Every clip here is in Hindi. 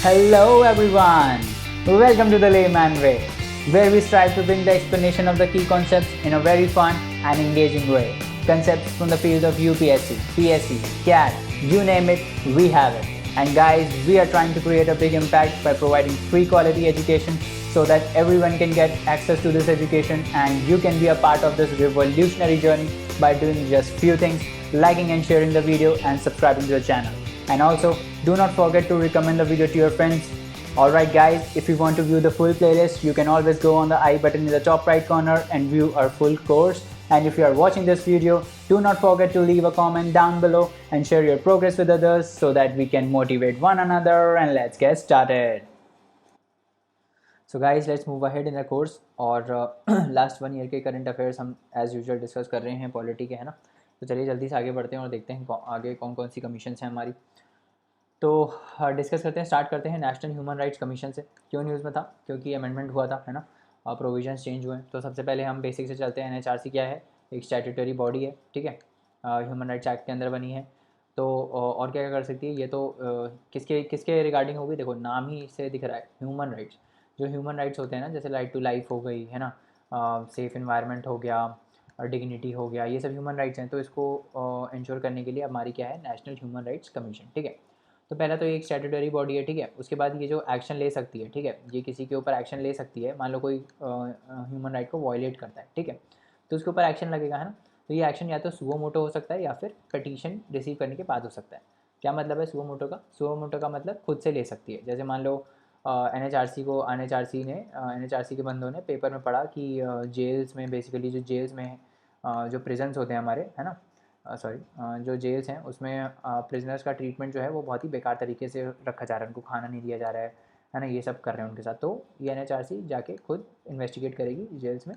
Hello everyone! Welcome to the Layman Way, where we strive to bring the explanation of the key concepts in a very fun and engaging way. Concepts from the field of UPSC, PSC, CAT, you name it, we have it. And guys, we are trying to create a big impact by providing free quality education so that everyone can get access to this education and you can be a part of this revolutionary journey by doing just few things, liking and sharing the video and subscribing to the channel. And also, do not forget to recommend the video to your friends. Alright guys, if you want to view the full playlist, you can always go on the I button in the top right corner and view our full course. And if you are watching this video, do not forget to leave a comment down below and share your progress with others so that we can motivate one another, and let's get started. So guys, let's move ahead in the course. और लास्ट 1 ईयर के करंट अफेयर्स हम एज़ यूजुअल डिस्कस कर रहे हैं पॉलिटी के, है ना। तो चलिए जल्दी से आगे बढ़ते हैं और देखते हैं आगे कौन कौन सी कमीशंस हैं हमारी। तो डिस्कस करते हैं, स्टार्ट करते हैं नेशनल ह्यूमन राइट्स कमीशन से। क्यों न्यूज़ में था? क्योंकि अमेंडमेंट हुआ था, है ना, प्रोविजंस चेंज हुए। तो सबसे पहले हम बेसिक से चलते हैं। एनएचआरसी क्या है? एक स्टैट्यूटरी बॉडी है, ठीक है, ह्यूमन राइट्स एक्ट के अंदर बनी है। तो और क्या क्या कर सकती है ये? तो किसके किसके रिगार्डिंग होगी? देखो, नाम ही से दिख रहा है ह्यूमन राइट्स। जो ह्यूमन राइट्स होते हैं ना, जैसे राइट टू लाइफ हो गई, है ना, सेफ इन्वायरमेंट हो गया, डिग्निटी हो गया, ये सब ह्यूमन राइट्स हैं। तो इसको इंश्योर करने के लिए हमारी क्या है? नेशनल ह्यूमन राइट्स कमीशन, ठीक है। तो पहला तो ये एक स्टैट्यूटरी बॉडी है, ठीक है। उसके बाद ये जो एक्शन ले सकती है, ठीक है, ये किसी के ऊपर एक्शन ले सकती है। मान लो कोई ह्यूमन राइट को वायलेट करता है, ठीक है, तो उसके ऊपर एक्शन लगेगा, है ना। तो ये एक्शन या तो सुओ मोटो हो सकता है या फिर पटिशन रिसीव करने के बाद हो सकता है। क्या मतलब है सुओ मोटो का? सुओ मोटो का मतलब खुद से ले सकती है। जैसे मान लो एन एच आर सी के बंदों ने पेपर में पढ़ा कि जेल्स में, बेसिकली जो जेल्स में जो प्रिजन्स होते हैं हमारे, है ना, सॉरी, जो जेल्स हैं उसमें प्रिजनर्स का ट्रीटमेंट जो है वो बहुत ही बेकार तरीके से रखा जा रहा है। उनको खाना नहीं दिया जा रहा है ना, ये सब कर रहे हैं उनके साथ। तो ये एनएचआरसी जाके खुद इन्वेस्टिगेट करेगी जेल्स में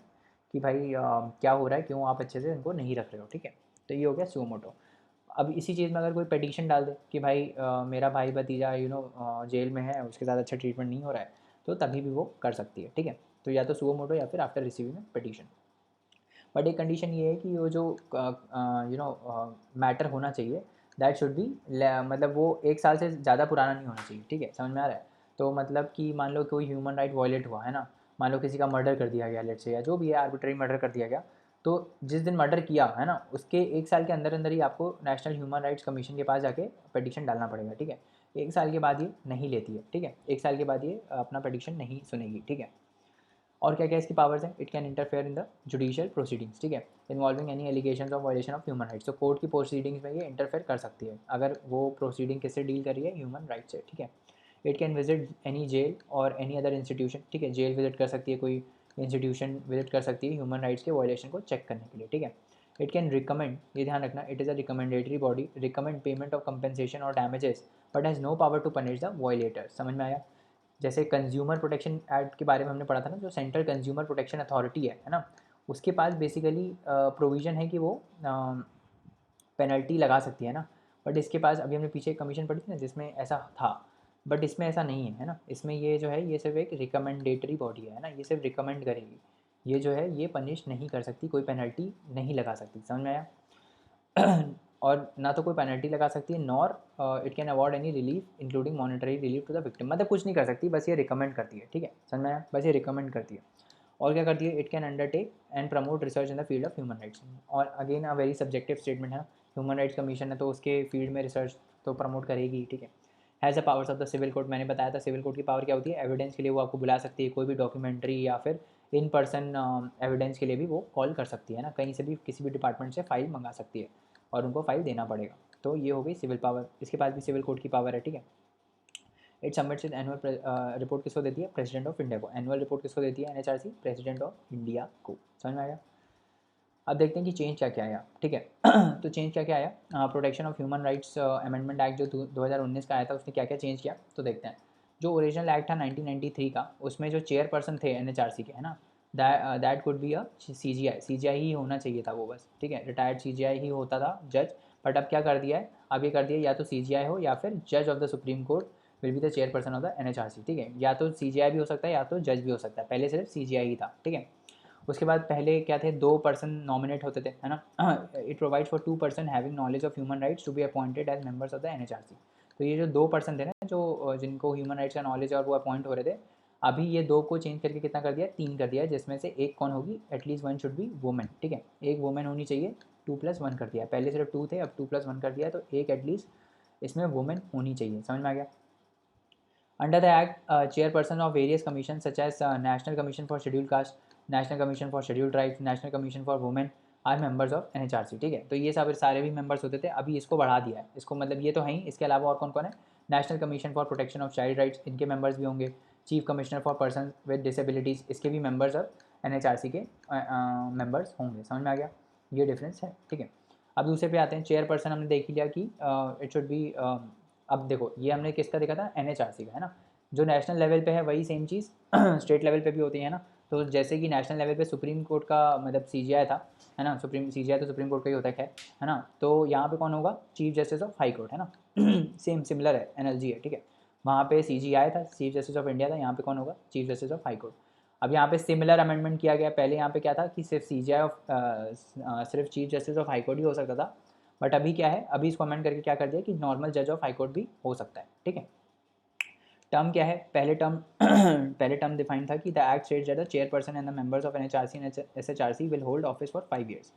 कि भाई क्या हो रहा है, क्यों आप अच्छे से उनको नहीं रख रहे हो, ठीक है। तो ये हो गया सुओ मोटो। अब इसी चीज़ में अगर कोई पटिशन डाल दे कि भाई मेरा भाई भतीजा जेल में है, उसके साथ अच्छा ट्रीटमेंट नहीं हो रहा है, तो तभी भी वो कर सकती है, ठीक है। तो या तो सुओ मोटो या फिर आफ्टर रिसीविंग पटिशन। बट एक कंडीशन ये है कि वो जो मैटर होना चाहिए, दैट शुड बी, मतलब वो 1 साल से ज़्यादा पुराना नहीं होना चाहिए, ठीक है। समझ में आ रहा है? तो मतलब कि मान लो कोई ह्यूमन राइट वायलेट हुआ, है ना, मान लो किसी का मर्डर कर दिया गया, लेट से, या जो भी है आर्बिट्री मर्डर कर दिया गया, तो जिस दिन मर्डर किया, है ना, उसके 1 साल के अंदर अंदर ही आपको नेशनल ह्यूमन राइट्स कमीशन के पास जाके पटिशन डालना पड़ेगा, ठीक है। 1 साल के बाद ये नहीं लेती है, ठीक है, 1 साल के बाद ये अपना पटिशन नहीं सुनेगी, ठीक है। और क्या क्या इसकी पावर्स हैं? It can interfere in the judicial proceedings, ठीक है, involving any allegations of violation of human rights. तो कोर्ट की प्रोसीडिंग्स में ये इंटरफेयर कर सकती है अगर वो प्रोसीडिंग किससे डील कर रही है? ह्यूमन राइट्स से, ठीक है। It can visit any jail और एनी अदर इंस्टीट्यूशन, ठीक है, जेल विजिट कर सकती है, कोई इंस्टीट्यूशन विजिट कर सकती है ह्यूमन राइट्स के वायलेशन को चेक करने के लिए, ठीक है। इट कैन रिकमेंड, ये ध्यान रखना, it is a recommendatory body, recommend payment of compensation और damages but has no power to punish the violator. समझ में आया? जैसे कंज्यूमर प्रोटेक्शन एक्ट के बारे में हमने पढ़ा था ना, जो सेंट्रल कंज्यूमर प्रोटेक्शन अथॉरिटी है ना, उसके पास बेसिकली प्रोविज़न है कि वो पेनल्टी लगा सकती है ना। बट इसके पास, अभी हमने पीछे कमीशन पढ़ी थी ना जिसमें ऐसा था, बट इसमें ऐसा नहीं है, है ना। इसमें ये जो है ये सिर्फ एक रिकमेंडेटरी बॉडी है ना, ये सिर्फ रिकमेंड करेगी। ये जो है ये पनिश नहीं कर सकती, कोई पेनल्टी नहीं लगा सकती। समझ में आया? और ना तो कोई पेनल्टी लगा सकती है, nor it can award any relief including monetary relief to the victim. मतलब कुछ नहीं कर सकती, बस ये रिकमेंड करती है, ठीक है। समझ में आया? बस ये रिकमेंड करती है। और क्या करती है? It can undertake and promote research in the field of human rights. और again a very subjective statement है, ह्यूमन राइट्स कमीशन है तो उसके फील्ड में रिसर्च तो प्रमोट करेगी, ठीक है। Has the powers of the civil court, मैंने बताया था सिविल कोर्ट की पावर क्या होती है? एविडेंस के लिए वो आपको बुला सकती है, कोई भी डॉक्यूमेंट्री या फिर इन पर्सन एविडेंस के लिए भी वो कॉल कर सकती है ना, कहीं से भी किसी भी डिपार्टमेंट से फाइल मंगा सकती है और उनको फाइल देना पड़ेगा। तो ये हो गई सिविल पावर। इसके पास भी सिविल कोर्ट की पावर है, ठीक है। It submits it annual report किसको देती है? प्रेसिडेंट ऑफ इंडिया को। एनुअल रिपोर्ट किसको देती है? एनएचआरसी, प्रेसिडेंट ऑफ इंडिया को। समझ में आया? अब देखते हैं कि चेंज क्या क्या आया, ठीक है। तो चेंज क्या क्या आया? Protection of human rights amendment act जो 2019 का आया था, उसने क्या क्या चेंज किया तो देखते हैं। जो ओरिजिनल एक्ट था 1993 का, उसमें जो चेयरपर्सन थे एनएचआरसी के, है ना, that could be a CGI ही होना चाहिए था वो, बस, ठीक है, रिटायर्ड सीजीआई ही होता था जज। बट अब क्या कर दिया है? अब ये कर दिया या तो सीजीआई हो या फिर जज of the supreme court will be the chairperson of the NHRC, ठीक है। या तो सीजीआई भी हो सकता है या तो जज भी हो सकता है, पहले सिर्फ सीजीआई ही था, ठीक है। उसके बाद पहले क्या थे? 2 पर्सन नॉमिनेट होते थे, है ना। It provides for 2 person having knowledge of human rights to be appointed as members of the NHRC. तो ये जो 2 पर्सन थे ना जो जिनको ह्यूमन राइट्स का नॉलेज और वो अपॉइंट हो रहे थे, अभी ये 2 को चेंज करके कितना कर दिया, 3 कर दिया, जिसमें से एक कौन होगी, at least one should be women, ठीक है, एक वुमेन होनी चाहिए, 2+1 कर दिया, पहले सिर्फ 2 थे अब 2+1 कर दिया, तो एक एटलीस्ट इसमें वुमेन होनी चाहिए। समझ में आ गया। Under the act chairperson of various commission such as national commission for schedule caste, national commission for schedule tribes, national commission for women are members of NHRC, ठीक है। तो ये सब सारे भी मेंबर्स होते थे, अभी इसको बढ़ा दिया है, इसको मतलब ये तो है ही, इसके अलावा और कौन कौन है, national commission for protection of child rights, इनके मेंबर्स भी होंगे, chief commissioner for person with disabilities, इसके भी मेंबर्स ऑफ NHRC के मेंबर्स होंगे। समझ में आ गया, ये डिफरेंस है, ठीक है। अब दूसरे पे आते हैं, चेयरपर्सन हमने देख लिया कि इट शुड बी, अब देखो ये हमने किसका देखा था, NHRC का, है ना। जो नेशनल लेवल पे है वही सेम चीज़ स्टेट लेवल पे भी होती है ना। तो जैसे कि नेशनल लेवल पे सुप्रीम कोर्ट का मतलब CGI था, है ना, CGI तो सुप्रीम कोर्ट का ही होता है ना। तो यहाँ पे कौन होगा, chief justice of high court, है ना सेम सिमिलर है, एनर्जी है, ठीक है। वहाँ पे CGI था, चीफ जस्टिस ऑफ इंडिया था, यहाँ पे कौन होगा, chief justice of high court. अब यहाँ पे सिमिलर अमेंडमेंट किया गया, पहले यहाँ पे क्या था कि सिर्फ CGI ऑफ सिर्फ chief justice of high court ही हो सकता था, बट अभी क्या है, अभी इसको अमेंड करके क्या कर दिया कि नॉर्मल जज ऑफ हाई कोर्ट भी हो सकता है, ठीक है। टर्म क्या है, पहले टर्म पहले टर्म डिफाइन था कि the act states that the chairperson and the members of NHRC and SHRC will hold office for 5 years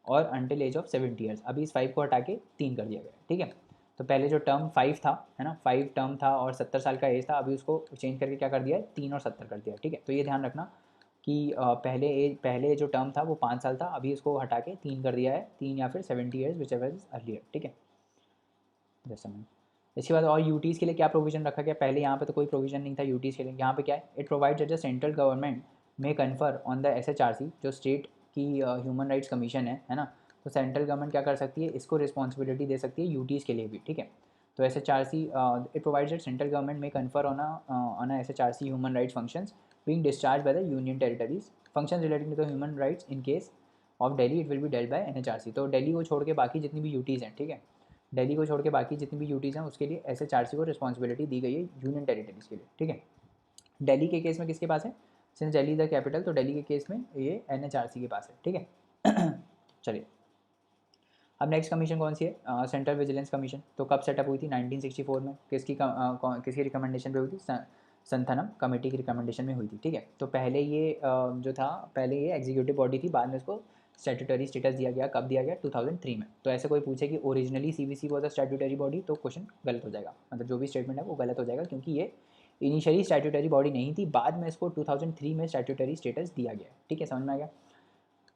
और अंटिल एज ऑफ 70 years। अभी इस 5 को हटा के 3 कर दिया गया, ठीक है। तो पहले जो टर्म 5 था, है ना, 5 टर्म था और 70 साल का एज था, अभी उसको चेंज करके क्या कर दिया है, 3 और 70 कर दिया, ठीक है। तो ये ध्यान रखना कि पहले जो टर्म था वो 5 साल था, अभी इसको हटा के 3 कर दिया है, 3 या फिर 70 years which ever is earlier, ठीक है। जैसा मैं इसके बाद और यूटीज़ के लिए क्या प्रोविजन रखा गया, पहले यहाँ पे तो कोई प्रोविजन नहीं था यूटीज़ के लिए, यहाँ पे क्या है, it provides that the central government may confer on the SHRC, जो स्टेट की ह्यूमन राइट्स कमीशन है ना। तो सेंट्रल गवर्नमेंट क्या कर सकती है, इसको रिस्पॉन्सिबिलिटी दे सकती है यूटीज़ के लिए भी, ठीक है। तो SHRC it provides that central government may confer on SHRC human rights functions being discharged by the union territories, functions relating to the human rights in case of Delhi it will be dealt by NHRC। तो दिल्ली को छोड़ के बाकी जितनी भी यूटीज़ हैं, ठीक है, दिल्ली को छोड़ के बाकी जितनी भी यूटीज़ हैं उसके लिए SHRC को रिस्पॉन्सिबिलिटी दी गई है यूनियन टेरिटरीज़ के लिए, ठीक है। दिल्ली के केस में किसके पास है, सिंस दिल्ली द कैपिटल, तो दिल्ली के केस में ये NHRC के पास है, ठीक है चलिए अब नेक्स्ट कमीशन कौन सी है, सेंट्रल विजिलेंस कमीशन। तो कब सेटअप हुई थी, 1964 में, किसकी रिकमेंडेशन पे हुई थी, संथनम कमेटी की रिकमेंडेशन में हुई थी, ठीक है। तो पहले ये जो था, पहले ये एग्जीक्यूटिव बॉडी थी, बाद में इसको स्टैट्यूटरी स्टेटस दिया गया, कब दिया गया, 2003 में। तो ऐसे कोई पूछे कि originally CVC was a statutory body, तो क्वेश्चन गलत हो जाएगा, मतलब जो भी स्टेटमेंट है वो गलत हो जाएगा, क्योंकि ये इनिशियली स्टैट्यूटरी बॉडी नहीं थी, बाद में इसको 2003 में स्टैट्यूटरी स्टेटस दिया गया, ठीक है, समझ में आ गया।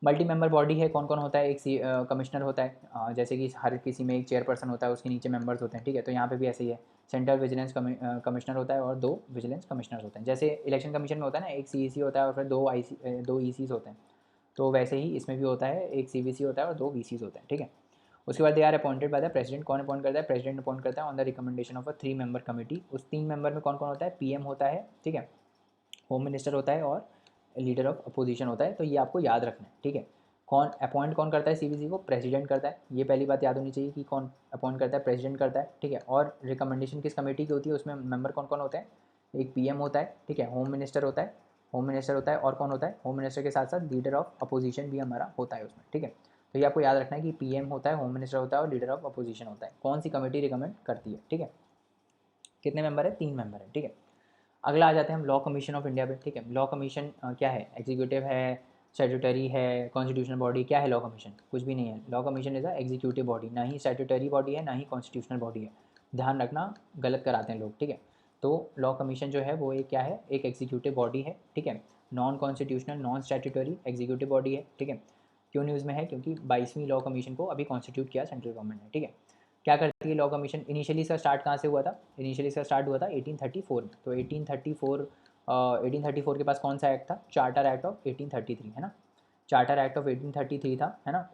मल्टी मेंबर बॉडी है, कौन कौन होता है, एक कमिश्नर होता है, जैसे कि हर किसी में एक चेयरपर्सन होता है, उसके नीचे मेंबर्स होते हैं, ठीक है। तो यहाँ पे भी ऐसे ही है, सेंट्रल विजिलेंस कमिश्नर होता है और 2 विजिलेंस कमिश्नर्स होते हैं। जैसे इलेक्शन कमीशन में होता है ना, एक CEC होता है और फिर 2 ECs होते हैं, तो वैसे ही इसमें भी होता है, एक CVC होता है और 2 VCs होते हैं, ठीक है। उसके बाद they are appointed by the president, कौन अपॉइंट करता है, प्रेसिडेंट अपॉइंट करता है on the recommendation of a 3 member committee. उस 3 मेंबर में कौन कौन होता है, PM होता है, ठीक है, होम मिनिस्टर होता है और लीडर ऑफ अपोजिशन होता है। तो ये आपको याद रखना है, ठीक है। कौन करता है CVC को, प्रेसिडेंट करता है, ये पहली बात याद होनी चाहिए कि कौन अपॉइंट करता है, प्रेसिडेंट करता है, ठीक है। और रिकमेंडेशन किस कमेटी की होती है, उसमें मेंबर कौन कौन होते हैं, एक PM होता है, ठीक है, होम मिनिस्टर होता है, और कौन होता है, होम मिनिस्टर के साथ साथ लीडर ऑफ अपोजिशन भी हमारा होता है उसमें, ठीक है। तो ये आपको याद रखना है कि PM होता है, होम मिनिस्टर होता है और लीडर ऑफ अपोजिशन होता है। कौन सी कमेटी रिकमेंड करती है, ठीक है। कितने मेंबर है, 3 मेंबर है, ठीक है। अगला आ जाते हैं हम लॉ कमीशन ऑफ इंडिया पे, ठीक है। लॉ कमीशन क्या है, एग्जीक्यूटिव है, स्टैट्यूटरी है, कॉन्स्टिट्यूशनल बॉडी, क्या है लॉ कमीशन, कुछ भी नहीं है। Law commission is a executive body, ना ही स्टैट्यूटरी बॉडी है, ना ही कॉन्स्टिट्यूशनल बॉडी है, ध्यान रखना, गलत कराते हैं लोग, ठीक है। तो लॉ कमीशन जो है वो एक क्या है, एक एग्जीक्यूटिव बॉडी है, ठीक है, non constitutional non statutory executive body है, ठीक है। क्यों न्यूज़ में है, क्योंकि 22वीं लॉ कमीशन को अभी कॉन्स्टिट्यूट किया सेंट्रल गवर्नमेंट ने, ठीक है। क्या करती है लॉ कमीशन, इनिशियली इसका स्टार्ट कहाँ से हुआ था, इनिशियली इसका स्टार्ट हुआ था 1834 में। तो 1834 के पास कौन सा एक्ट था, चार्टर एक्ट ऑफ 1833, है ना, चार्टर एक्ट ऑफ 1833 था, है ना।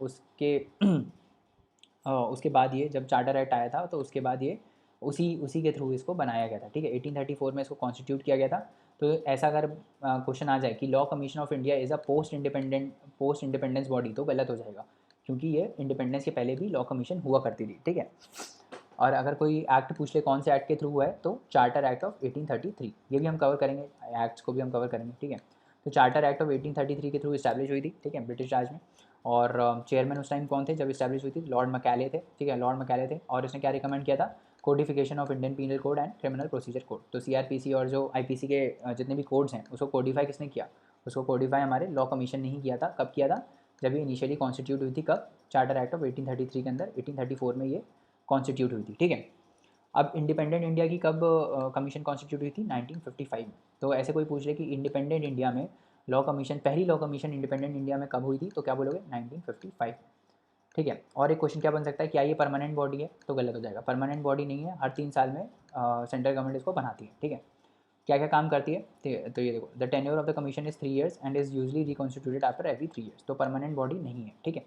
उसके बाद ये जब चार्टर एक्ट आया था तो उसके बाद ये उसी के थ्रू इसको बनाया गया था, ठीक है। 1834 में इसको कॉन्स्टिट्यूट किया गया था। तो ऐसा अगर क्वेश्चन आ जाए कि law commission of India is a post independence body, तो गलत हो जाएगा, क्योंकि ये इंडिपेंडेंस के पहले भी लॉ कमीशन हुआ करती थी, ठीक है। और अगर कोई एक्ट पूछ ले कौन से एक्ट के थ्रू हुआ है, तो चार्टर एक्ट ऑफ 1833, ये भी हम कवर करेंगे, एक्ट्स को भी हम कवर करेंगे, ठीक है। तो चार्टर एक्ट ऑफ 1833 के थ्रू इस्टेब्लिश हुई थी, ठीक है, ब्रिटिश राज में। और चेयरमैन उस टाइम कौन थे जब इस्टेब्लिश हुई थी, लॉर्ड मैकाले थे, ठीक है, लॉर्ड मैकाले थे। और इसने क्या रिकमेंड किया था, codification of Indian penal code and criminal procedure code. तो सीआरपीसी और जो आईपीसी के जितने भी कोड्स हैं उसको कोडिफाई किसने किया? उसको कोडिफाई हमारे लॉ कमीशन ने ही किया था। कब किया था? जब ये इनिशियली कॉन्स्टिट्यूट हुई थी। कब? चार्टर एक्ट ऑफ 1833 के अंदर 1834 में ये कॉन्स्टिट्यूट हुई थी। ठीक है। अब इंडिपेंडेंट इंडिया की कब कमीशन कॉन्स्टिट्यूट हुई थी? 1955 में। तो ऐसे कोई पूछ ले कि इंडिपेंडेंट इंडिया में लॉ कमीशन, पहली लॉ कमीशन इंडिपेंडेंट इंडिया में कब हुई थी? तो क्या बोलोगे? 1955। ठीक है। और एक क्वेश्चन क्या बन सकता है, क्या ये परमानेंट बॉडी है? तो गलत हो जाएगा, परमानेंट बॉडी नहीं है। हर 3 साल में सेंट्रल गवर्नमेंट इसको बनाती है। ठीक है। क्या क्या काम करती है? तो ये देखो, the tenure of the commission is 3 years and is usually reconstituted after every 3 years। तो परमानेंट बॉडी नहीं है। ठीक है।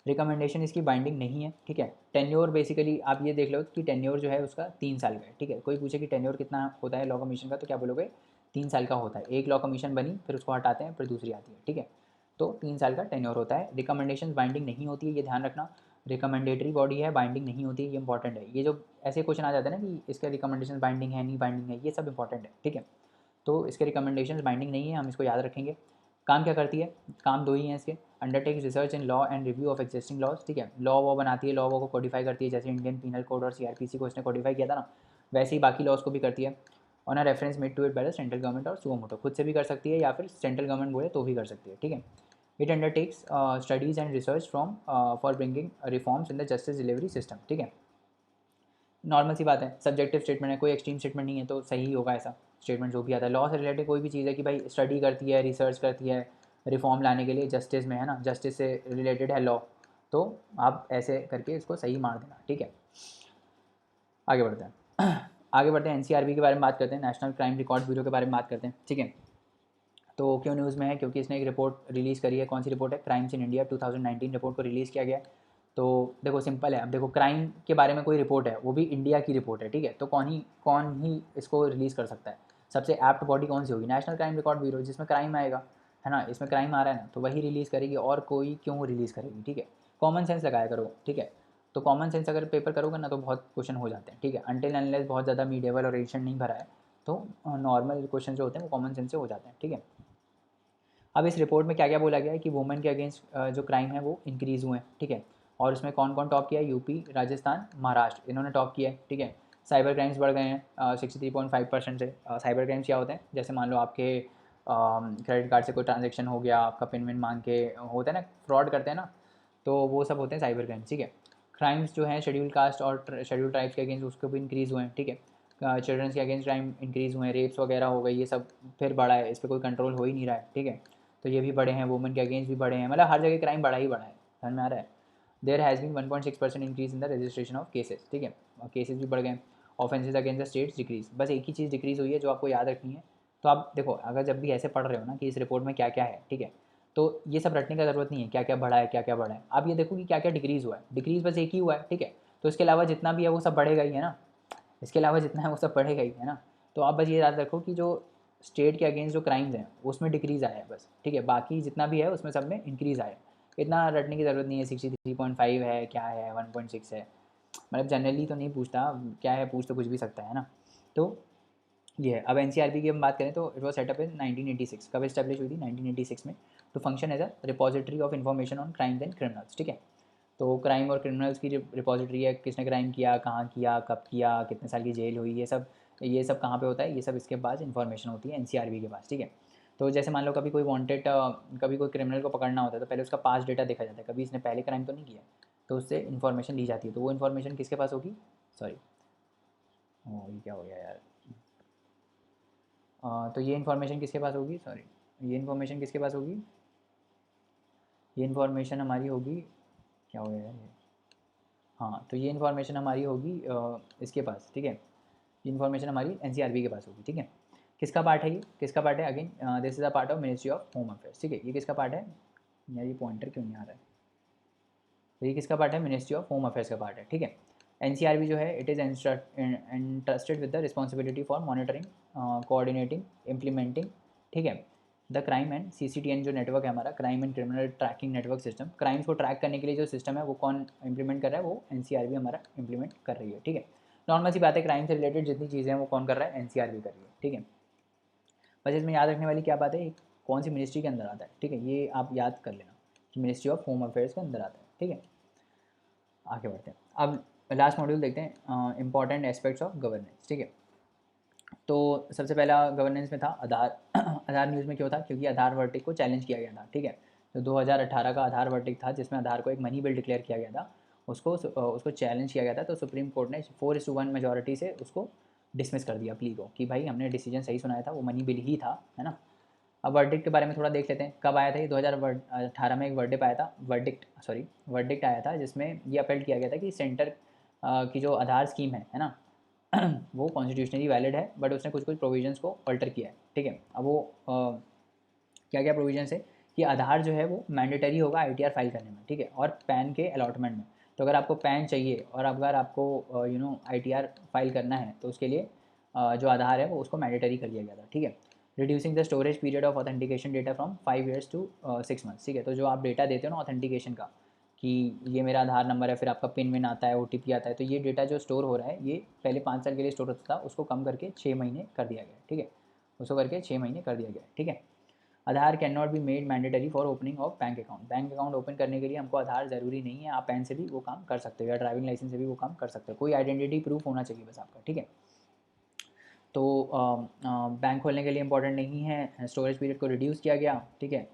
रिकमेंडेशन इसकी बाइंडिंग नहीं है। ठीक है। टेन्योर बेसिकली आप ये देख लो कि टेन्योर जो है उसका 3 साल का है। ठीक है। कोई पूछे कि टेन्योर कितना होता है लॉ कमीशन का, तो क्या बोलोगे? 3 साल का होता है। एक लॉ कमीशन बनी, फिर उसको हटाते हैं, फिर दूसरी आती है। ठीक है। तो 3 साल का टेन्योर होता है। रिकमेंडेशन बाइंडिंग नहीं होती है, ये ध्यान रखना। रिकमेंडेटरी बॉडी है, बाइंडिंग नहीं होती है, ये इंपॉर्टेंट है। ये जो ऐसे क्वेश्चन आ जाते हैं ना कि इसका रिकमेंडेशन बाइंडिंग है नहीं बाइंडिंग है, ये सब इंपॉर्टेंट है। ठीक है। तो इसके रिकमेंडेशन बाइंडिंग नहीं है, हम इसको याद रखेंगे। काम क्या करती है? काम दो ही हैं इसके। Undertakes research in law and review of existing laws. ठीक है। लॉ वॉ बनाती है, लॉ वॉ को कोडिफाई करती है, जैसे इंडियन पीनल कोड और सीआरपीसी को इसने कोडिफाई किया था ना, वैसे ही बाकी लॉज को भी करती है। On a reference made to it by the central government और सुओ मोटो, खुद से भी कर सकती है या फिर सेंट्रल गवर्नमेंट बोले तो भी कर सकती है। ठीक है। It undertakes studies and research from for bringing reforms in the justice delivery system. ठीक है। नॉर्मल सी बात है, सब्जेक्टिव स्टेटमेंट है, कोई एक्सट्रीम स्टेटमेंट नहीं है, तो सही होगा ऐसा स्टेटमेंट जो भी आता है। लॉ से रिलेटेड कोई भी चीज़ है कि भाई स्टडी करती है, रिसर्च करती है रिफॉर्म लाने के लिए जस्टिस में, है ना, जस्टिस से रिलेटेड है लॉ, तो आप ऐसे करके इसको सही मार देना। ठीक है। आगे बढ़ते हैं आगे बढ़ते हैं एनसीआरबी के बारे में बात करते हैं, नेशनल क्राइम रिकॉर्ड ब्यूरो के बारे में बात करते हैं। ठीक है। तो क्यों न्यूज़ में है? क्योंकि इसने एक रिपोर्ट रिलीज़ करी है। कौन सी रिपोर्ट है? क्राइम्स इन इंडिया 2019 रिपोर्ट को रिलीज़ किया गया है। तो देखो सिंपल है, अब देखो क्राइम के बारे में कोई रिपोर्ट है, वो भी इंडिया की रिपोर्ट है। ठीक है। तो कौन ही इसको रिलीज़ कर सकता है? सबसे एप्ट बॉडी कौन सी होगी? नेशनल क्राइम रिकॉर्ड ब्यूरो, जिसमें क्राइम आएगा, है ना, इसमें क्राइम आ रहा है ना, तो वही रिलीज़ करेगी, और कोई क्यों रिलीज़ करेगी? ठीक है। कॉमन सेंस लगाया करो। ठीक है। तो कॉमन सेंस अगर पेपर करोगे ना तो बहुत क्वेश्चन हो जाते हैं। ठीक है। अनटिल अनलेस बहुत ज़्यादा मीडिएवल और एशियन नहीं भरा है, तो नॉर्मल क्वेश्चन जो होते हैं वो कॉमन सेंस से हो जाते हैं। ठीक है। अब इस रिपोर्ट में क्या क्या बोला गया है कि वुमेन के अगेंस्ट जो क्राइम है वो इंक्रीज़ हुए हैं। ठीक है। और उसमें कौन कौन टॉप किया है? यूपी, राजस्थान, महाराष्ट्र, इन्होंने टॉप किया है। ठीक है। साइबर क्राइम्स बढ़ गए हैं 63.5% से। साइबर क्राइम्स क्या होते हैं? जैसे मान लो आपके क्रेडिट कार्ड से कोई ट्रांजेक्शन हो गया, आपका पिन विन मांग के होता है ना, फ्रॉड करते हैं ना, तो वो सब होते हैं साइबर क्राइम्स। ठीक है। क्राइम्स जो हैं शेड्यूल कास्ट और शेड्यूल ट्राइब्स के अगेंस्ट उसको भी इंक्रीज़ हुए हैं। ठीक है। चिल्ड्रंस के अगेंस्ट क्राइम इंक्रीज़ हुए हैं, रेप्स वगैरह हो गई, ये सब फिर बढ़ा है, इस पर कोई कंट्रोल हो ही नहीं रहा है। ठीक है। तो ये भी बड़े हैं, वुमेन के अगेंस्ट भी बड़े हैं, मतलब हर जगह क्राइम बढ़ा ही बढ़ा है। समझ में आ रहा है? There has been 1.6% increase in the registration of cases. ठीक है। और केसेस भी बढ़ गए। Offences against the states decrees. बस एक ही चीज़ डिक्रीज हुई है जो आपको याद रखनी है। तो आप देखो, अगर जब भी ऐसे पढ़ रहे हो ना कि इस रिपोर्ट में क्या क्या है, ठीक है, तो ये सब रटने का ज़रूरत नहीं है, क्या क्या बढ़ा है क्या क्या बढ़ा है। आप ये देखो कि क्या क्या डिक्रीज़ हुआ है। डिक्रीज़ बस एक ही हुआ है। ठीक है। तो इसके अलावा जितना भी है वो सब बढ़ेगा ही, है ना, इसके अलावा जितना है वो सब बढ़ेगा ही, है ना। तो आप बस ये याद रखो कि जो स्टेट के अगेंस्ट जो क्राइम्स हैं उसमें डिक्रीज़ आया है बस। ठीक है। बाकी जितना भी है उसमें सब में इंक्रीज़ आया है। इतना रटने की ज़रूरत नहीं है। 63.5 है, क्या है, 1.6 है, मतलब जनरली तो नहीं पूछता, क्या है पूछ तो कुछ भी सकता है ना। तो ये है। अब एनसीआरबी की हम बात करें तो इट वॉज सेटअप इन 1986। कब इस्टेब्लिश हुई थी? 1986 में। To function as a repository of information on crimes and criminals. ठीक है। तो क्राइम और क्रिमिनल्स की रिपोजिटरी है, किसने क्राइम किया, कहाँ किया, कब किया, कितने साल की जेल हुई, ये सब कहाँ पे होता है, ये सब इसके पास इन्फॉर्मेशन होती है एनसीआरबी के पास। ठीक है। तो जैसे मान लो कभी कोई वांटेड, कभी कोई क्रिमिनल को पकड़ना होता है तो पहले उसका पास डेटा देखा जाता है, कभी इसने पहले क्राइम तो नहीं किया, तो उससे इन्फॉर्मेशन ली जाती है। तो वो इन्फॉर्मेशन किसके पास होगी? सॉरी, ये क्या हो गया यार। तो ये इन्फॉर्मेशन किसके पास होगी? सॉरी, ये इन्फॉर्मेशन किसके पास होगी? ये इन्फॉर्मेशन हमारी होगी, क्या हो गया यार ये, हाँ, तो ये इन्फॉर्मेशन हमारी होगी इसके पास। ठीक है। ये इन्फॉर्मेशन हमारी एनसीआरबी के पास होगी। ठीक है। किसका पार्ट है ये? किसका पार्ट है? Again this is a part of ministry of home affairs. ठीक है। ये किसका पार्ट है यार? ये पॉइंटर क्यों नहीं आ रहा है? तो ये किसका पार्ट है? मिनिस्ट्री ऑफ होम अफेयर्स का पार्ट है। ठीक है। एनसीआरबी जो है it is interested with the responsibility for monitoring, coordinating, implementing, ठीक है, द क्राइम एंड सीसीटीएन जो नेटवर्क है हमारा, crime and criminal tracking network system, crimes को ट्रैक करने के लिए जो सिस्टम है वो कौन इंप्लीमेंट कर रहा है? वो एनसीआरबी हमारा इंप्लीमेंट कर रही है। ठीक है। नॉर्मल सी बात है, क्राइम से रिलेटेड जितनी चीज़ें हैं वो कौन कर रहा है? एनसीआरबी कर रही है। ठीक है। बस इसमें याद रखने वाली क्या बात है, कौन सी मिनिस्ट्री के अंदर आता है। ठीक है। ये आप याद कर लेना कि मिनिस्ट्री ऑफ होम अफेयर्स के अंदर आता है। ठीक है। आगे बढ़ते हैं। अब लास्ट मॉड्यूल देखते हैं, इंपॉर्टेंट एस्पेक्ट्स ऑफ गवर्नेंस। ठीक है, तो सबसे पहला गवर्नेंस में था आधार। आधार न्यूज़ में क्यों था? क्योंकि आधार वर्डिक्ट को चैलेंज किया गया था। ठीक है, तो 2018 का आधार वर्डिक्ट था जिसमें आधार को एक मनी बिल डिक्लेयर किया गया था, उसको चैलेंज किया गया था। तो सुप्रीम कोर्ट ने 4:1 मेजोरिटी से उसको डिसमिस कर दिया प्ली को, कि भाई हमने डिसीजन सही सुनाया था, वो मनी बिल ही था, है ना। अब वर्डिक्ट के बारे में थोड़ा देख लेते हैं। कब आया था ये? 2018 में एक वर्डिक्ट आया था जिसमें ये अपील किया गया था कि सेंटर की जो आधार स्कीम है ना, वो कॉन्स्टिट्यूशनली वैलिड है, बट उसने कुछ कुछ प्रोविजंस को अल्टर किया है। ठीक है, अब वो क्या क्या प्रोविजंस है कि आधार जो है वो मैंडेटरी होगा आईटीआर फाइल करने में। ठीक है, और पैन के अलॉटमेंट में। तो अगर आपको पैन चाहिए और अगर आपको आईटीआर फाइल करना है तो उसके लिए जो आधार है वो उसको मैंडेटरी कर दिया गया था। ठीक है, reducing the storage period of authentication data from 5 years to 6 months. ठीक है, तो जो आप डेटा देते हो ना ऑथेंटिकेशन का, कि ये मेरा आधार नंबर है, फिर आपका पिन विन आता है, ओटीपी आता है, तो ये डेटा जो स्टोर हो रहा है ये पहले 5 साल के लिए स्टोर होता था, उसको कम करके 6 महीने कर दिया गया। ठीक है, उसको करके 6 महीने कर दिया गया। ठीक है, Aadhaar can not be made mandatory for opening of bank account. Bank account open करने के लिए हमको आधार ज़रूरी नहीं है, आप पैन से भी वो काम कर सकते हो या ड्राइविंग लाइसेंस से भी वो काम कर सकते हो, कोई आइडेंटिटी प्रूफ होना चाहिए बस आपका। ठीक है, तो बैंक खोलने के लिए इंपॉर्टेंट नहीं है, स्टोरेज पीरियड को रिड्यूस किया गया। ठीक है,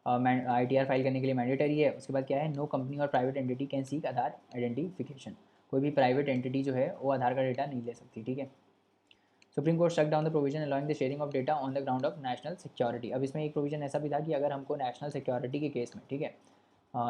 आईटीआर फाइल करने के लिए मैंडेटरी है। उसके बाद क्या है, नो कंपनी और private entity can seek Aadhaar identification. कोई भी प्राइवेट एंटिटी जो है वो आधार का डेटा नहीं ले सकती। ठीक है, supreme court struck down the provision allowing the sharing of data on the ground of national security. अब इसमें एक प्रोविजन ऐसा भी था कि अगर हमको नेशनल सिक्योरिटी के केस में, ठीक है,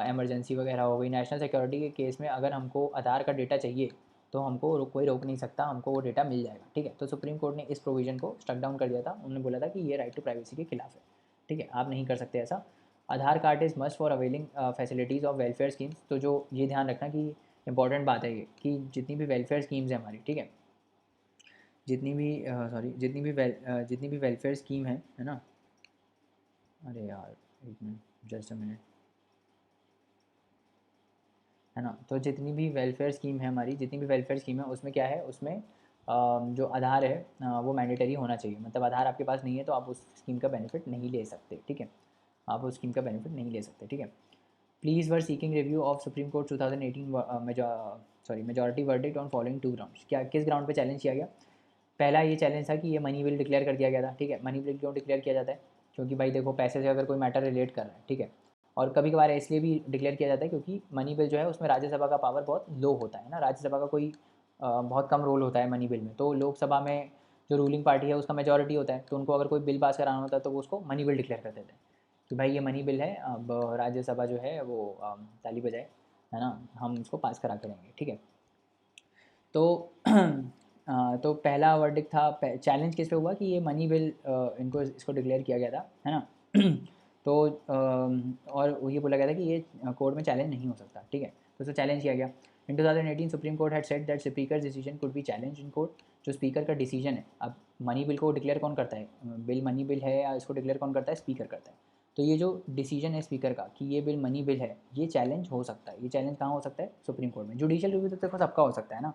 एमरजेंसी वगैरह हो गई, नेशनल सिक्योरिटी के केस में अगर हमको आधार का डेटा चाहिए तो हमको कोई रोक नहीं सकता, हमको वो डेटा मिल जाएगा। ठीक है, तो सुप्रीम कोर्ट ने इस प्रोविजन को स्ट्रक डाउन कर दिया था। उन्होंने बोला था कि ये राइट टू प्राइवेसी के खिलाफ है। ठीक है, आप नहीं कर सकते ऐसा। Aadhaar card is must for availing facilities of welfare schemes. तो जो ये ध्यान रखना कि इंपॉर्टेंट बात है ये, कि जितनी भी वेलफेयर स्कीम्स हैं हमारी, ठीक है, जितनी भी वेलफेयर स्कीम है ना। अरे यार, एक मिनट, जस्ट अ मिनट, है ना। तो जितनी भी वेलफेयर स्कीम है हमारी, जितनी भी वेलफेयर स्कीम है उसमें क्या है, उसमें जो आधार है वो मैंडेटरी होना चाहिए। मतलब आधार आपके पास नहीं है तो आप उस स्कीम का बेनिफिट नहीं ले सकते। ठीक है, आप उस स्कीम का बेनिफिट नहीं ले सकते। ठीक है, please were seeking review of supreme court 2018 majority verdict on following 2 grounds. क्या किस ग्राउंड पे चैलेंज किया गया? पहला ये चैलेंज था कि ये मनी बिल डिक्लेयर कर दिया गया था। ठीक है, मनी बिल क्यों डिक्लेयर किया जाता है? क्योंकि भाई देखो, पैसे से अगर कोई मैटर रिलेट कर रहा है, ठीक है, और कभी कभार इसलिए भी डिक्लेयर किया जाता है क्योंकि मनी बिल जो है उसमें राज्यसभा का पावर बहुत लो होता है ना, राज्यसभा का कोई बहुत कम रोल होता है मनी बिल में। तो लोकसभा में जो रूलिंग पार्टी है उसका मेजोरिटी होता है, तो उनको अगर कोई बिल पास कराना होता है तो वो उसको मनी बिल डिक्लेयर कर देते हैं कि भाई ये मनी बिल है, अब राज्यसभा जो है वो ताली बजाए, है ना, हम उसको पास करा के देंगे। ठीक है, तो तो पहला वर्डिक्ट था, चैलेंज किस पे हुआ कि ये मनी बिल इनको इसको डिक्लेयर किया गया था, है ना। तो और ये बोला गया था कि ये कोर्ट में चैलेंज नहीं हो सकता। ठीक है, तो उसको चैलेंज किया गया। इन 2018 supreme court had said that speaker decision could be challenge in court. जो स्पीकर का डिसीजन है, अब मनी बिल को डिक्लेयर कौन करता है? बिल मनी बिल है या इसको डिक्लेयर कौन करता है? स्पीकर करता है। तो ये जो डिसीजन है स्पीकर का कि ये बिल मनी बिल है, ये चैलेंज हो सकता है। ये चैलेंज कहाँ हो सकता है? सुप्रीम कोर्ट में। जुडिशियल रिव्यू तो देखो सबका हो सकता है ना,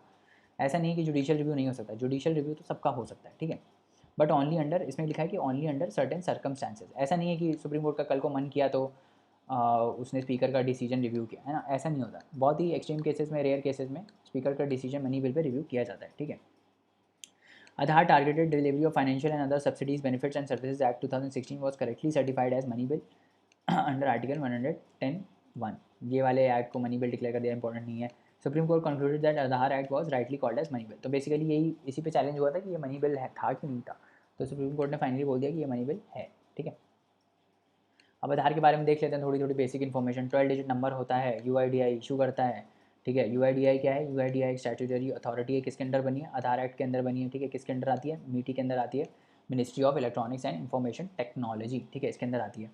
ऐसा नहीं है कि जुडिशियल रिव्यू नहीं हो सकता, जुडिशियल रिव्यू तो सबका हो सकता है। ठीक है, बट ओनली अंडर, इसमें लिखा है कि ओनली अंडर सर्टेन सर्कमस्टांसेस। ऐसा नहीं है कि सुप्रीम कोर्ट का कल को मन किया तो उसने स्पीकर का डिसीजन रिव्यू किया, है ना, ऐसा नहीं होता। बहुत ही एक्सट्रीम केसेस में, रेयर केसेस में स्पीकर का डिसीजन मनी बिल पे रिव्यू किया जाता है। ठीक है, Aadhaar targeted delivery of financial and other subsidies benefits and services act 2016 was correctly certified as money bill under article 110(1). ये वाले एक्ट को मनी बिल डिक्लेयर कर दिया, इंपॉर्टेंट नहीं है। Supreme court concluded that Aadhaar act was rightly called as money bill. तो बेसिकली यही इसी पे चैलेंज हुआ था कि ये मनी बिल है, था कि नहीं था। तो सुप्रीम कोर्ट ने फाइनली बोल दिया कि ये मनी बिल है। ठीक है, अब आधार के बारे में देख लेते हैं थोड़ी थोड़ी बेसिक इन्फॉर्मेशन। 12 डिजिट नंबर होता है, यूआईडीआई इशू करता है। ठीक है, यूआईडीआई क्या है? यूआईडीआई एक स्टैट्यूटरी अथॉरिटी है, किसके अंडर बनी है? आधार एक्ट के अंदर बनी है। ठीक है, किसके अंदर आती है? मीटी के अंदर आती है, ministry of electronics and information technology. ठीक है, इसके अंदर आती है।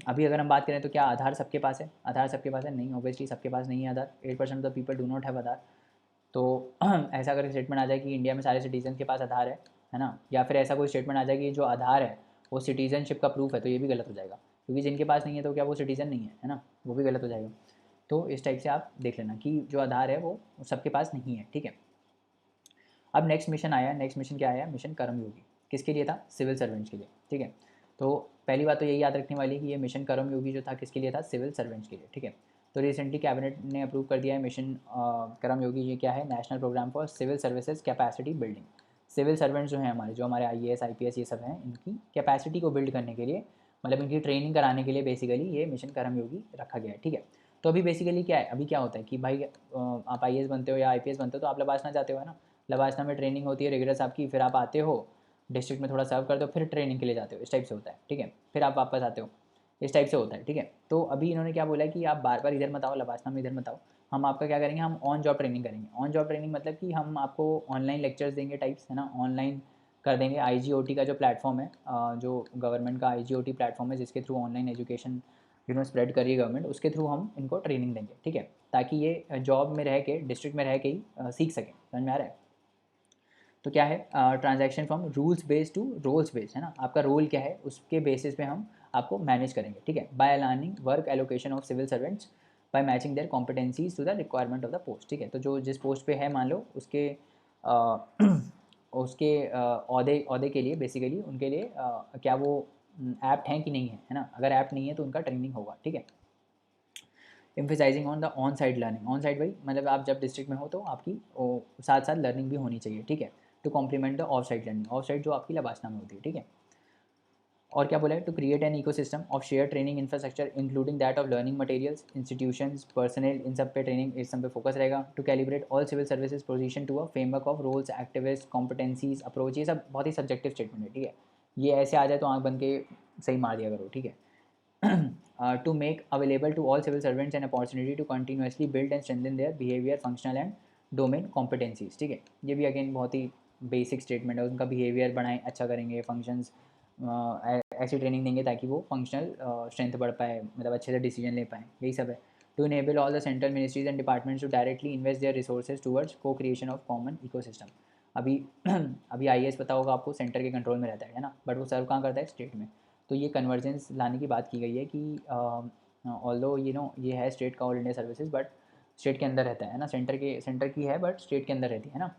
अभी अगर हम बात करें तो क्या आधार सबके पास है? आधार सबके पास है? नहीं, ऑब्वियसली सबके पास नहीं है Aadhaar. 8% of the people do not have Aadhaar. तो ऐसा अगर स्टेटमेंट आ जाए कि इंडिया में सारे सिटीजन के पास आधार है ना, या फिर ऐसा कोई स्टेटमेंट आ जाए कि जो आधार है वो सिटीजनशिप का प्रूफ है, तो ये भी गलत हो जाएगा, क्योंकि जिनके पास नहीं है तो क्या वो सिटीजन नहीं है ना, वो भी गलत हो जाएगा। तो इस टाइप से आप देख लेना कि जो आधार है वो सबके पास नहीं है। ठीक है, अब नेक्स्ट मिशन आया। नेक्स्ट मिशन क्या आया? मिशन कर्मयोगी। किसके लिए था? सिविल सर्वेंट्स के लिए। ठीक है, तो पहली बात तो यही याद रखने वाली है कि ये मिशन कर्मयोगी जो था किसके लिए था? सिविल सर्वेंट्स के लिए। ठीक है, तो रिसेंटली कैबिनेट ने अप्रूव कर दिया है मिशन कर्मयोगी। ये क्या है? National programme for civil services capacity building. Civil servants जो हैं हमारे, जो हमारे IAS IPS ये सब हैं, इनकी कैपेसिटी को बिल्ड करने के लिए, मतलब इनकी ट्रेनिंग कराने के लिए बेसिकली ये मिशन कर्मयोगी रखा गया है, ठीक है। तो अभी बेसिकली क्या है, अभी क्या होता है कि भाई आप IAS बनते हो या IPS बनते हो तो आप लबासना जाते हो, है ना। लबासना में ट्रेनिंग होती है रेगुलर आपकी, फिर आप आते हो डिस्ट्रिक्ट में थोड़ा सर्व करते हो, फिर ट्रेनिंग के लिए जाते हो, इस टाइप से होता है, ठीक है। फिर आप वापस आते हो, इस टाइप से होता है, ठीक है। तो अभी इन्होंने क्या बोला है कि आप बार बार इधर मत आओ, लबासना में इधर मत आओ, हम आपका क्या करेंगे, हम ऑन जॉब ट्रेनिंग करेंगे। ऑन जॉब ट्रेनिंग मतलब कि हम आपको ऑनलाइन लेक्चर्स देंगे टाइप्स, है ना, ऑनलाइन कर देंगे। IGOT का जो प्लेटफॉर्म है, जो गवर्नमेंट का IGOT प्लेटफॉर्म है, जिसके थ्रू ऑनलाइन एजुकेशन स्प्रेड कर रही है गवर्नमेंट, उसके थ्रू हम इनको ट्रेनिंग देंगे, ठीक है, ताकि ये जॉब में रह के, डिस्ट्रिक्ट में रह के ही सीख सकें। समझ में आ रहा है? तो क्या है, transaction from rules based to roles based, है ना। आपका रोल क्या है उसके बेसिस पे हम आपको मैनेज करेंगे, ठीक है। By aligning work allocation of civil servants by matching their competencies to the requirement of the post, ठीक है। तो जो जिस पोस्ट पे है मान लो उसके उसके ओहदे के लिए बेसिकली उनके लिए क्या वो ऐप्ट हैं कि नहीं है ना। अगर ऐप्ट नहीं है तो उनका ट्रेनिंग होगा, ठीक है। Emphasizing on the on side learning. On side भाई मतलब आप जब डिस्ट्रिक्ट में हो तो आपकी साथ साथ लर्निंग भी होनी चाहिए, ठीक है, to complement the off side learning. Off side जो आपकी लबासना में होती है, ठीक है। और क्या बोला है, to create an ecosystem of share training infrastructure including that of learning materials, institutions, personal, इन सब पे ट्रेनिंग, इस सब पे फोकस रहेगा। To calibrate all civil services position to a framework of roles, activist, competencies, approach. ये सब बहुत ही सब्जेक्टिव स्टेटमेंट है, ठीक है। ये ऐसे आ जाए तो आँख बन के सही मार दिया करो, ठीक है। To make available to all civil servants an opportunity to continuously build and strengthen their behavior, functional and domain competencies, ठीक है। ये भी अगेन बहुत ही बेसिक स्टेटमेंट है। उनका बिहेवियर बढ़ाएं, अच्छा करेंगे, फंक्शंस ऐसी ट्रेनिंग देंगे ताकि वो फंक्शनल स्ट्रेंथ बढ़ पाए, मतलब अच्छे से डिसीजन ले पाएँ, यही सब है। To enable all the central ministries and departments to directly invest their resources towards co creation of common ecosystem. अभी अभी IAS पता होगा आपको, सेंटर के कंट्रोल में रहता है ना, बट वो सर्व कहाँ करता है, स्टेट में। तो ये कन्वर्जेंस लाने की बात की गई है कि ऑल्दो ये है स्टेट का all India services, but state के अंदर रहता है ना, सेंटर की है बट स्टेट के अंदर रहती है ना।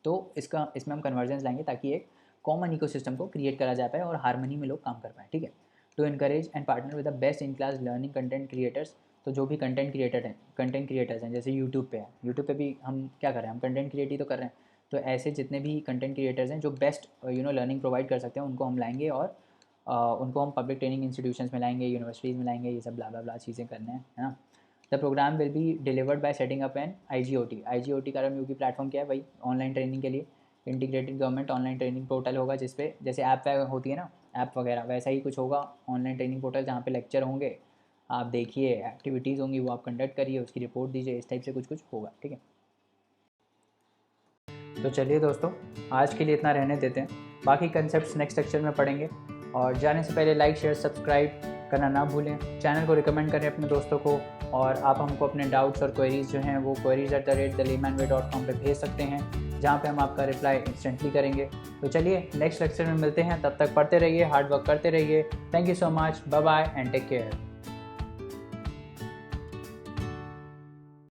तो इसमें हम कन्वर्जेंस लाएंगे ताकि एक कॉमन इकोसिस्टम को क्रिएट करा जा पाए और हारमनी में लोग काम कर पाएँ, ठीक है। To encourage and partner with the best in class learning content creators. तो जो भी कंटेंट क्रिएटर्स हैं, जैसे यूट्यूब पे है, यूट्यूब पे भी हम क्या कर रहे हैं, हम कंटेंट क्रिएट ही तो कर रहे हैं। तो ऐसे जितने भी कंटेंट क्रिएटर्स हैं जो बेस्ट लर्निंग प्रोवाइड कर सकते हैं, उनको हम लाएंगे और उनको हम पब्लिक ट्रेनिंग इंस्टीट्यूशंस में लाएंगे, यूनिवर्सिटीज़ में लाएंगे, ये सब ब्ला ब्ला ब्ला चीज़ें करने हैं, है ना। The programme will be delivered by setting up an IGOT Karmayogi platform क्या है भाई, ऑनलाइन ट्रेनिंग के लिए integrated government online training portal होगा, जिसपे जैसे ऐप होती है ना, ऐप वगैरह वैसा ही कुछ होगा, ऑनलाइन ट्रेनिंग पोर्टल जहाँ पे लेक्चर होंगे, आप देखिए, एक्टिविटीज़ होंगी वो आप कंडक्ट करिए, उसकी रिपोर्ट दीजिए, इस टाइप से कुछ होगा, ठीक है। तो चलिए दोस्तों, आज के लिए इतना रहने देते हैं, बाकी कंसेप्ट्स नेक्स्ट लेक्चर में पढ़ेंगे। और जाने से पहले लाइक शेयर सब्सक्राइब करना ना भूलें, चैनल को रिकमेंड करें अपने दोस्तों को, और आप हमको अपने डाउट्स और क्वेरीज़ जो हैं वो queries@thelaymanway.com पे भेज सकते हैं, जहाँ पे हम आपका रिप्लाई इंस्टेंटली करेंगे। तो चलिए नेक्स्ट लेक्चर में मिलते हैं, तब तक पढ़ते रहिए, हार्ड वर्क करते रहिए। Thank you so much, bye bye and take care.